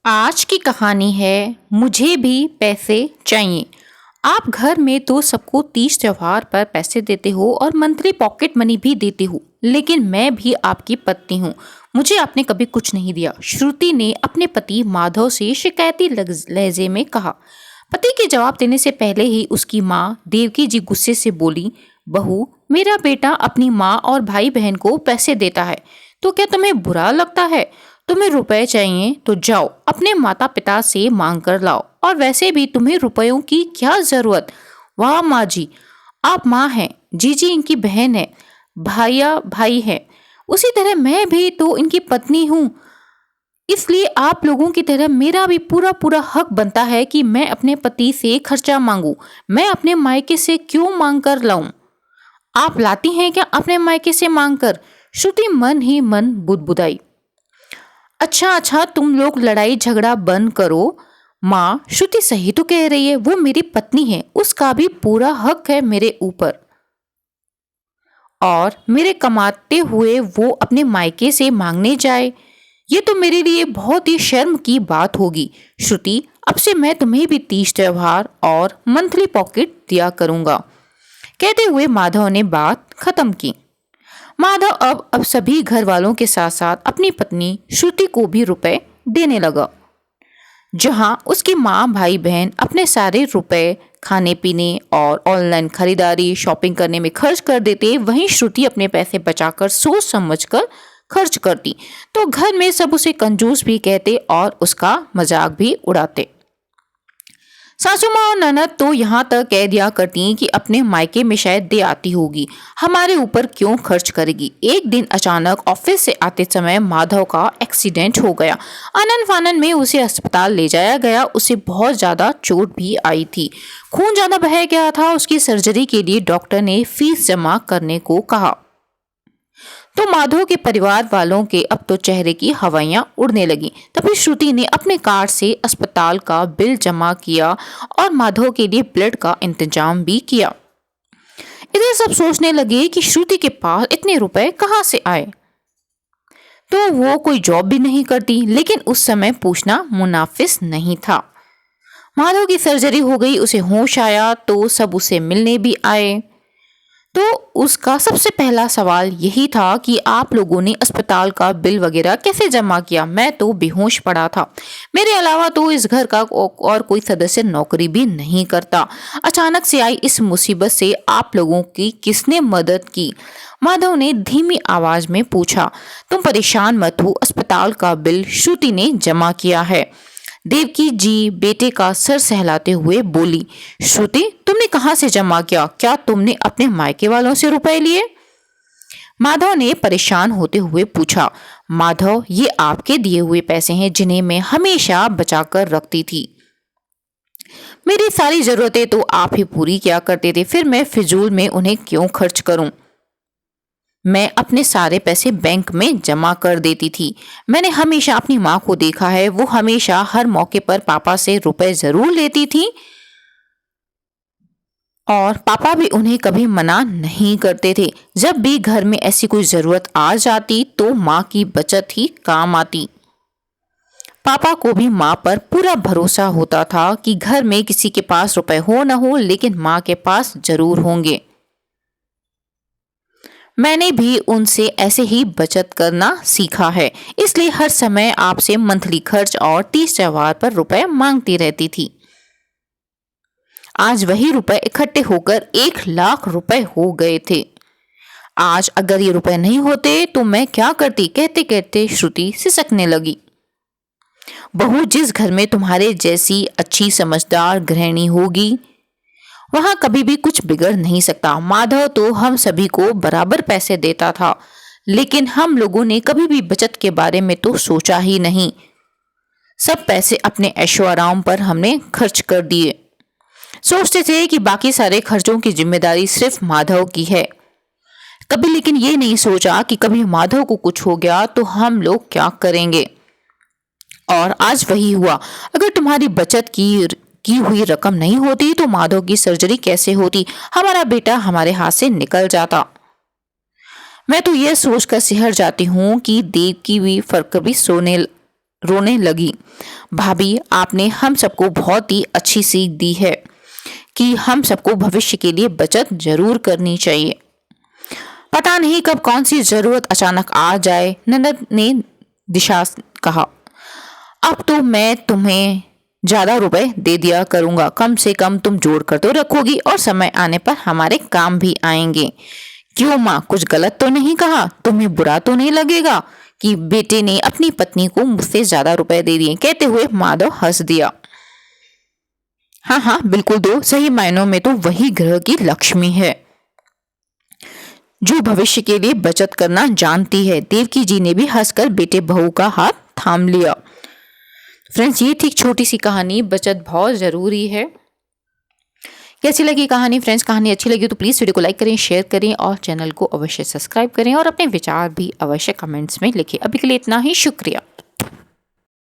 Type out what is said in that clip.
आज की कहानी है मुझे भी पैसे चाहिए। आप घर में तो सबको तीज त्योहार पर पैसे देते हो और मंथली पॉकेट मनी भी देते हो, लेकिन मैं भी आपकी पत्नी हूँ। मुझे आपने कभी कुछ नहीं दिया। श्रुति ने अपने पति माधव से शिकायती लहजे में कहा। पति के जवाब देने से पहले ही उसकी माँ देवकी जी गुस्से से बोली, बहू, मेरा बेटा अपनी माँ और भाई बहन को पैसे देता है तो क्या तुम्हें बुरा लगता है? तुम्हें रुपए चाहिए तो जाओ अपने माता पिता से मांग कर लाओ, और वैसे भी तुम्हें रुपयों की क्या जरूरत। वाह माँ जी, आप माँ हैं, जीजी इनकी बहन है, भाइया भाई है, उसी तरह मैं भी तो इनकी पत्नी हूँ। इसलिए आप लोगों की तरह मेरा भी पूरा पूरा हक बनता है कि मैं अपने पति से खर्चा मांगू। मैं अपने मायके से क्यों मांग कर लाऊं? आप लाती हैं क्या अपने मायके से मांग कर? श्रुति मन ही मन बुदबुदाई। अच्छा अच्छा, तुम लोग लड़ाई झगड़ा बंद करो। माँ, श्रुति सही तो कह रही है, वो मेरी पत्नी है, उसका भी पूरा हक है मेरे ऊपर, और मेरे कमाते हुए वो अपने मायके से मांगने जाए, ये तो मेरे लिए बहुत ही शर्म की बात होगी। श्रुति, अब से मैं तुम्हें भी तीज त्योहार और मंथली पॉकेट दिया करूंगा। कहते हुए माधव ने बात खत्म की। माधव अब सभी घर वालों के साथ साथ अपनी पत्नी श्रुति को भी रुपए देने लगा। जहां उसकी माँ भाई बहन अपने सारे रुपए खाने पीने और ऑनलाइन खरीदारी शॉपिंग करने में खर्च कर देते, वहीं श्रुति अपने पैसे बचाकर सोच समझकर खर्च करती। तो घर में सब उसे कंजूस भी कहते और उसका मजाक भी उड़ाते। सासू माँ और ननद तो यहाँ तक कह दिया करती कि अपने मायके में शायद दे आती होगी, हमारे ऊपर क्यों खर्च करेगी। एक दिन अचानक ऑफिस से आते समय माधव का एक्सीडेंट हो गया। आनन फानन में उसे अस्पताल ले जाया गया। उसे बहुत ज्यादा चोट भी आई थी, खून ज्यादा बह गया था। उसकी सर्जरी के लिए डॉक्टर ने फीस जमा करने को कहा। तो माधव के परिवार वालों के अब तो चेहरे की हवाइयां उड़ने लगी। तभी श्रुति ने अपने कार्ड से अस्पताल का बिल जमा किया और माधव के लिए ब्लड का इंतजाम भी किया। इधर सब सोचने लगे कि श्रुति के पास इतने रुपए कहाँ से आए। तो वो कोई जॉब भी नहीं करती, लेकिन उस समय पूछना मुनाफिस नहीं था। माधव की सर्जरी हो गई, उसे होश आया तो सब उसे मिलने भी आए। तो उसका सबसे पहला सवाल यही था कि आप लोगों ने अस्पताल का बिल वगैरह कैसे जमा किया? मैं तो बेहोश पड़ा था। मेरे अलावा तो इस घर का और कोई सदस्य नौकरी भी नहीं करता। अचानक से आई इस मुसीबत से आप लोगों की किसने मदद की? माधव ने धीमी आवाज में पूछा। तुम परेशान मत हो, अस्पताल का बिल श्रुति ने जमा किया है। देवकी जी बेटे का सर सहलाते हुए बोली। श्रुति, तुमने कहां से जमा किया? क्या तुमने अपने मायके वालों से रुपए लिए? माधव ने परेशान होते हुए पूछा। माधव, ये आपके दिए हुए पैसे हैं जिन्हें मैं हमेशा बचाकर रखती थी। मेरी सारी जरूरतें तो आप ही पूरी किया करते थे, फिर मैं फिजूल में उन्हें क्यों खर्च करूं? मैं अपने सारे पैसे बैंक में जमा कर देती थी। मैंने हमेशा अपनी माँ को देखा है, वो हमेशा हर मौके पर पापा से रुपए जरूर लेती थी और पापा भी उन्हें कभी मना नहीं करते थे। जब भी घर में ऐसी कोई जरूरत आ जाती तो माँ की बचत ही काम आती। पापा को भी माँ पर पूरा भरोसा होता था कि घर में किसी के पास रुपए हो न हो, लेकिन माँ के पास जरूर होंगे। मैंने भी उनसे ऐसे ही बचत करना सीखा है, इसलिए हर समय आपसे मंथली खर्च और तीज त्योहार पर रुपए मांगती रहती थी। आज वही रुपए इकट्ठे होकर 1 लाख रुपए हो गए थे। आज अगर ये रुपए नहीं होते तो मैं क्या करती? कहते कहते श्रुति सिसकने लगी। बहू, जिस घर में तुम्हारे जैसी अच्छी समझदार गृहिणी होगी वहां कभी भी कुछ बिगड़ नहीं सकता। माधव तो हम सभी को बराबर पैसे देता था, लेकिन हम लोगों ने कभी भी बचत के बारे में तो सोचा ही नहीं। सब पैसे अपने ऐशो आराम पर हमने खर्च कर दिए। सोचते थे कि बाकी सारे खर्चों की जिम्मेदारी सिर्फ माधव की है। कभी लेकिन ये नहीं सोचा कि कभी माधव को कुछ हो गया तो हम लोग क्या करेंगे। और आज वही हुआ। अगर तुम्हारी बचत की हुई रकम नहीं होती तो माधव की सर्जरी कैसे होती? हमारा बेटा हमारे हाथ से निकल जाता। मैं तो यह सोचकर सिहर जाती हूँ कि देव की भी फर्क भी रोने लगी। भाभी, आपने हम सबको बहुत ही अच्छी सीख दी है कि हम सबको भविष्य के लिए बचत जरूर करनी चाहिए। पता नहीं कब कौन सी जरूरत अचानक आ जाए, ननद ने दिशा कहा। अब तो मैं तुम्हें ज्यादा रुपए दे दिया करूंगा, कम से कम तुम जोड़ कर तो रखोगी और समय आने पर हमारे काम भी आएंगे। क्यों माँ, कुछ गलत तो नहीं कहा? तुम्हें बुरा तो नहीं लगेगा कि बेटे ने अपनी पत्नी को मुझसे ज्यादा रुपए दे दिए? कहते हुए माधव हंस दिया। हाँ हाँ बिल्कुल दो, सही मायनों में तो वही ग्रह की लक्ष्मी है जो भविष्य के लिए बचत करना जानती है। देवकी जी ने भी हंसकर बेटे बहू का हाथ थाम लिया। फ्रेंड्स, ये थी एक छोटी सी कहानी, बचत बहुत जरूरी है। कैसी लगी कहानी फ्रेंड्स? कहानी अच्छी लगी तो प्लीज़ वीडियो को लाइक करें, शेयर करें और चैनल को अवश्य सब्सक्राइब करें और अपने विचार भी अवश्य कमेंट्स में लिखें। अभी के लिए इतना ही, शुक्रिया।